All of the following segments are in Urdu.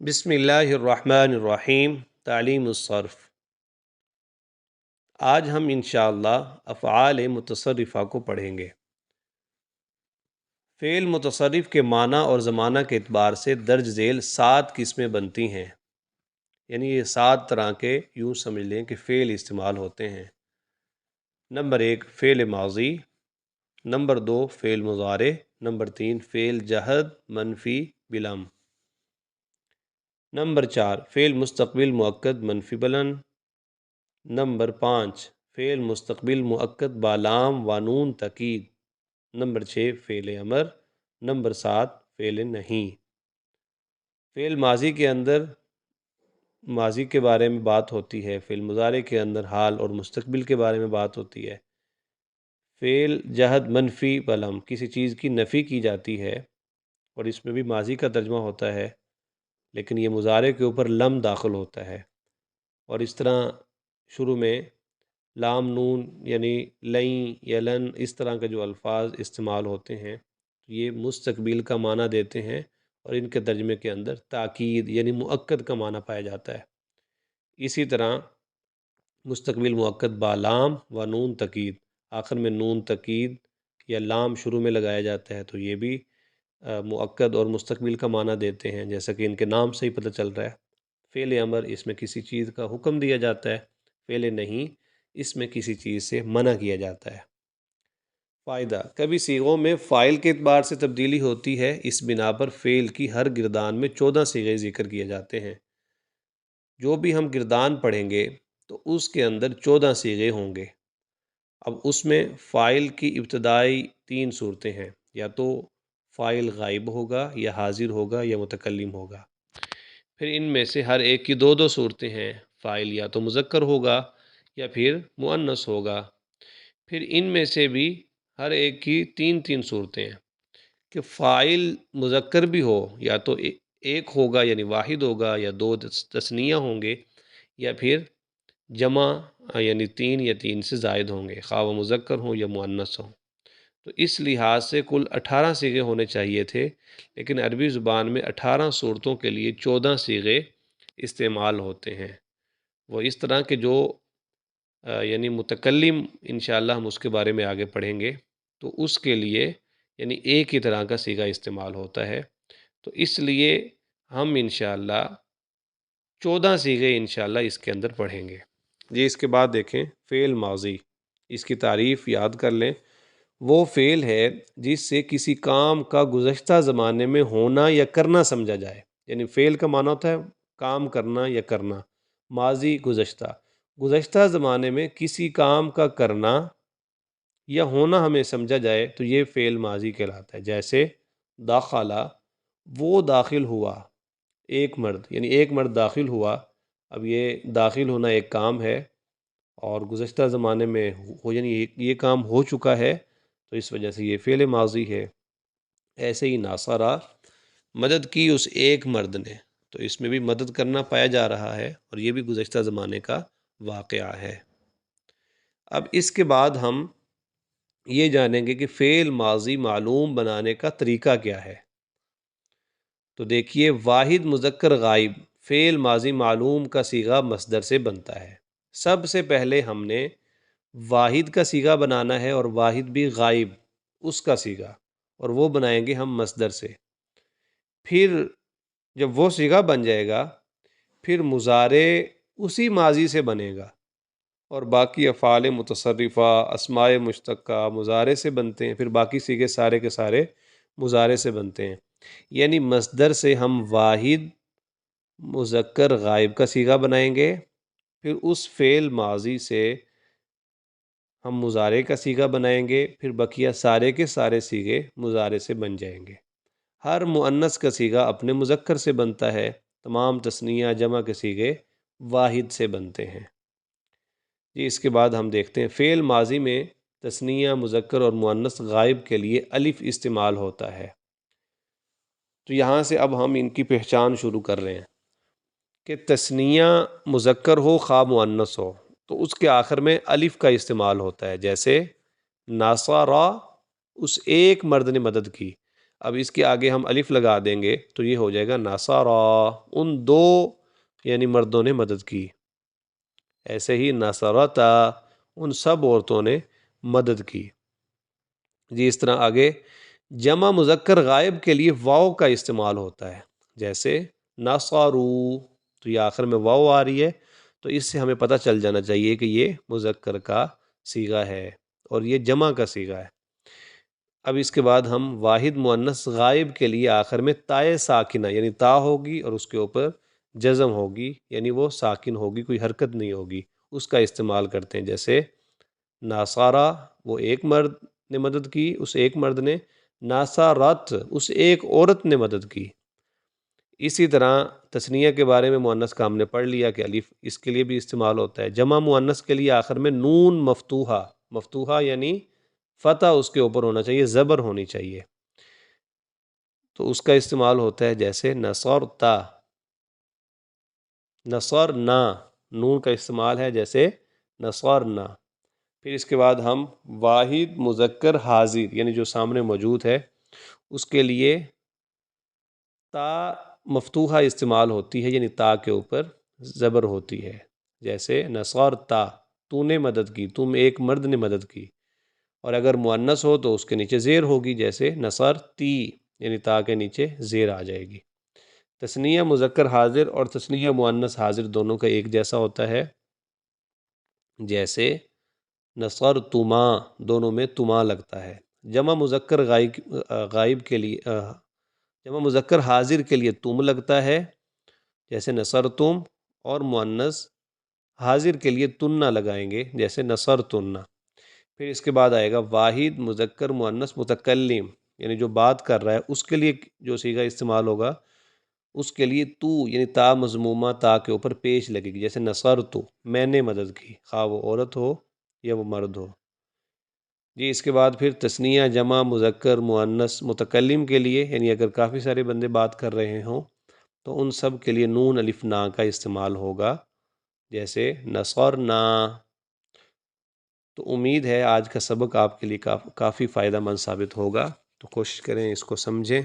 بسم اللہ الرحمن الرحیم۔ تعلیم الصرف۔ آج ہم انشاءاللہ افعال متصرفہ کو پڑھیں گے۔ فعل متصرف کے معنی اور زمانہ کے اعتبار سے درج ذیل 7 قسمیں بنتی ہیں، یعنی یہ 7 طرح کے یوں سمجھ لیں کہ فعل استعمال ہوتے ہیں۔ نمبر 1 فعل ماضی، نمبر 2 فعل مضارع، نمبر 3 فعل جہد منفی بلم، نمبر 4 فعل مستقبل مؤکد منفی بلند، نمبر 5 فعل مستقبل مؤکد بالام و نون تاکید، نمبر 6 فعل امر، نمبر 7 فعل نہیں۔ فعل ماضی کے اندر ماضی کے بارے میں بات ہوتی ہے، فعل مضارع کے اندر حال اور مستقبل کے بارے میں بات ہوتی ہے۔ فعل جہد منفی بلم، کسی چیز کی نفی کی جاتی ہے اور اس میں بھی ماضی کا ترجمہ ہوتا ہے، لیکن یہ مضارع کے اوپر لم داخل ہوتا ہے، اور اس طرح شروع میں لام نون یعنی لئیں یا لن اس طرح کے جو الفاظ استعمال ہوتے ہیں یہ مستقبل کا معنی دیتے ہیں، اور ان کے ترجمے کے اندر تاکید یعنی مؤکد کا معنی پایا جاتا ہے۔ اسی طرح مستقبل مؤکد بالام و نون تاکید، آخر میں نون تاکید یا لام شروع میں لگایا جاتا ہے، تو یہ بھی مؤکد اور مستقبل کا معنی دیتے ہیں، جیسا کہ ان کے نام سے ہی پتہ چل رہا ہے۔ فعل امر، اس میں کسی چیز کا حکم دیا جاتا ہے۔ فعل نہیں، اس میں کسی چیز سے منع کیا جاتا ہے۔ فائدہ: کبھی صیغوں میں فاعل کے اعتبار سے تبدیلی ہوتی ہے، اس بنا پر فعل کی ہر گردان میں 14 صیغے ذکر کیے جاتے ہیں۔ جو بھی ہم گردان پڑھیں گے تو اس کے اندر 14 صیغے ہوں گے۔ اب اس میں فاعل کی ابتدائی 3 صورتیں ہیں، یا تو فاعل غائب ہوگا یا حاضر ہوگا یا متکلم ہوگا۔ پھر ان میں سے ہر ایک کی 2 صورتیں ہیں، فاعل یا تو مذکر ہوگا یا پھر مؤنث ہوگا۔ پھر ان میں سے بھی ہر ایک کی 3 صورتیں ہیں کہ فاعل مذکر بھی ہو، یا تو ایک ہوگا یعنی واحد ہوگا، یا 2 تثنیہ ہوں گے، یا پھر جمع یعنی 3 یا 3 سے زائد ہوں گے، خواہ وہ مذکر ہوں یا مؤنث ہوں۔ تو اس لحاظ سے کل 18 صیغے ہونے چاہیے تھے، لیکن عربی زبان میں 18 صورتوں کے لیے 14 صیغے استعمال ہوتے ہیں۔ وہ اس طرح کے جو یعنی متکلم، انشاءاللہ ہم اس کے بارے میں آگے پڑھیں گے، تو اس کے لیے یعنی ایک ہی طرح کا صیغہ استعمال ہوتا ہے، تو اس لیے ہم انشاءاللہ 14 صیغے انشاءاللہ اس کے اندر پڑھیں گے۔ جی اس کے بعد دیکھیں فعل ماضی، اس کی تعریف یاد کر لیں۔ وہ فعل ہے جس سے کسی کام کا گزشتہ زمانے میں ہونا یا کرنا سمجھا جائے، یعنی فعل کا معنی ہوتا ہے کام کرنا یا کرنا، ماضی گزشتہ زمانے میں کسی کام کا کرنا یا ہونا ہمیں سمجھا جائے تو یہ فعل ماضی کہلاتا ہے۔ جیسے داخلہ، وہ داخل ہوا، ایک مرد یعنی ایک مرد داخل ہوا۔ اب یہ داخل ہونا ایک کام ہے اور گزشتہ زمانے میں یعنی یہ کام ہو چکا ہے، تو اس وجہ سے یہ فعل ماضی ہے۔ ایسے ہی ناصرہ، مدد کی اس ایک مرد نے، تو اس میں بھی مدد کرنا پایا جا رہا ہے، اور یہ بھی گزشتہ زمانے کا واقعہ ہے۔ اب اس کے بعد ہم یہ جانیں گے کہ فعل ماضی معلوم بنانے کا طریقہ کیا ہے۔ تو دیکھیے، واحد مذکر غائب فعل ماضی معلوم کا صیغہ مصدر سے بنتا ہے۔ سب سے پہلے ہم نے واحد کا صیغہ بنانا ہے، اور واحد بھی غائب اس کا صیغہ، اور وہ بنائیں گے ہم مصدر سے۔ پھر جب وہ صیغہ بن جائے گا، پھر مضارع اسی ماضی سے بنے گا، اور باقی افعال متصرفہ، اسماء مشتقہ مضارع سے بنتے ہیں، پھر باقی صیغے سارے کے سارے مضارع سے بنتے ہیں۔ یعنی مصدر سے ہم واحد مذکر غائب کا صیغہ بنائیں گے، پھر اس فعل ماضی سے ہم مضارع کا صیغہ بنائیں گے، پھر بقیہ سارے کے سارے صیغے مضارع سے بن جائیں گے۔ ہر مؤنث کا صیغہ اپنے مذکر سے بنتا ہے، تمام تثنیہ جمع کے صیغے واحد سے بنتے ہیں۔ جی اس کے بعد ہم دیکھتے ہیں فعل ماضی میں تثنیہ مذکر اور مؤنث غائب کے لیے الف استعمال ہوتا ہے۔ تو یہاں سے اب ہم ان کی پہچان شروع کر رہے ہیں کہ تثنیہ مذکر ہو خواہ مؤنث ہو تو اس کے آخر میں الف کا استعمال ہوتا ہے، جیسے ناصرہ، اس ایک مرد نے مدد کی۔ اب اس کے آگے ہم الف لگا دیں گے تو یہ ہو جائے گا نصارا، ان دو یعنی مردوں نے مدد کی۔ ایسے ہی نصرتا، ان سب عورتوں نے مدد کی۔ جی اس طرح آگے جمع مذکر غائب کے لیے واو کا استعمال ہوتا ہے، جیسے نصارو، تو یہ آخر میں واو آ رہی ہے، تو اس سے ہمیں پتہ چل جانا چاہیے کہ یہ مذکر کا صیغہ ہے اور یہ جمع کا صیغہ ہے۔ اب اس کے بعد ہم واحد مؤنث غائب کے لیے آخر میں تائے ساکنہ یعنی تا ہوگی اور اس کے اوپر جزم ہوگی، یعنی وہ ساکن ہوگی، کوئی حرکت نہیں ہوگی، اس کا استعمال کرتے ہیں، جیسے ناصارہ، وہ ایک مرد نے مدد کی، اس ایک مرد نے، ناصارت، اس ایک عورت نے مدد کی۔ اسی طرح تثنیہ کے بارے میں مؤنث کا ہم نے پڑھ لیا کہ الف اس کے لیے بھی استعمال ہوتا ہے۔ جمع مؤنث کے لیے آخر میں نون مفتوحہ، مفتوحہ یعنی فتح اس کے اوپر ہونا چاہیے، زبر ہونی چاہیے، تو اس کا استعمال ہوتا ہے، جیسے نصرتا، نصرنا، نون کا استعمال ہے جیسے نصرنا۔ پھر اس کے بعد ہم واحد مذکر حاضر یعنی جو سامنے موجود ہے اس کے لیے تا مفتوحہ استعمال ہوتی ہے، یعنی تا کے اوپر زبر ہوتی ہے، جیسے نصرتا، تو نے مدد کی، تم ایک مرد نے مدد کی۔ اور اگر مؤنث ہو تو اس کے نیچے زیر ہوگی، جیسے نصرتی، یعنی تا کے نیچے زیر آ جائے گی۔ تثنیہ مذکر حاضر اور تثنیہ مؤنث حاضر دونوں کا ایک جیسا ہوتا ہے، جیسے نصرتما، دونوں میں تما لگتا ہے۔ جمع مذکر غائب کے لیے جمع مذکر حاضر کے لیے تم لگتا ہے، جیسے نصرتم، اور مؤنث حاضر کے لیے تننا لگائیں گے، جیسے نصرتنہ۔ پھر اس کے بعد آئے گا واحد مذکر مؤنث متکلم، یعنی جو بات کر رہا ہے اس کے لیے جو صیغہ استعمال ہوگا، اس کے لیے تو یعنی تا مضمومہ، تا کے اوپر پیش لگے گی، جیسے نصرتو، میں نے مدد کی، خواہ وہ عورت ہو یا وہ مرد ہو۔ جی اس کے بعد پھر تثنیہ جمع مذکر مؤنث متکلم کے لیے، یعنی اگر کافی سارے بندے بات کر رہے ہوں تو ان سب کے لیے نون الف نا کا استعمال ہوگا، جیسے نصرنا۔ تو امید ہے آج کا سبق آپ کے لیے کافی فائدہ مند ثابت ہوگا، تو کوشش کریں اس کو سمجھیں۔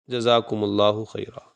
جزاکم اللہ خیرہ۔